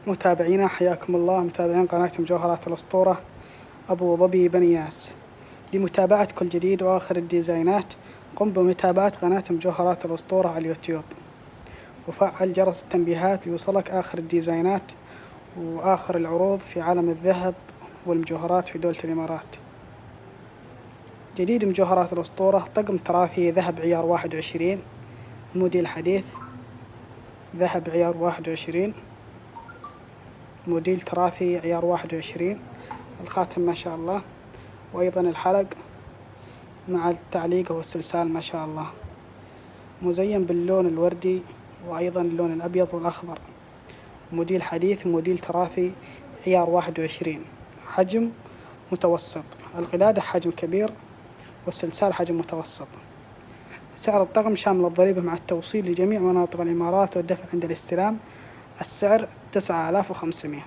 متابعينا حياكم الله، متابعين قناة مجوهرات الأسطورة أبو ظبي بني ياس. لمتابعة كل جديد وآخر الديزاينات قم بمتابعة قناة مجوهرات الأسطورة على اليوتيوب، وفعل جرس التنبيهات ليوصلك آخر الديزاينات وآخر العروض في عالم الذهب والمجوهرات في دولة الإمارات. جديد مجوهرات الأسطورة طقم تراثي ذهب عيار 21 موديل حديث، ذهب عيار 21 موديل تراثي عيار 21. الخاتم ما شاء الله، وأيضا الحلق مع التعليق والسلسال ما شاء الله، مزين باللون الوردي وأيضا اللون الأبيض والأخضر. موديل حديث، موديل تراثي عيار 21، حجم متوسط، القلادة حجم كبير والسلسال حجم متوسط. سعر الطقم شامل الضريبة مع التوصيل لجميع مناطق الإمارات والدفع عند الاستلام. السعر 9500.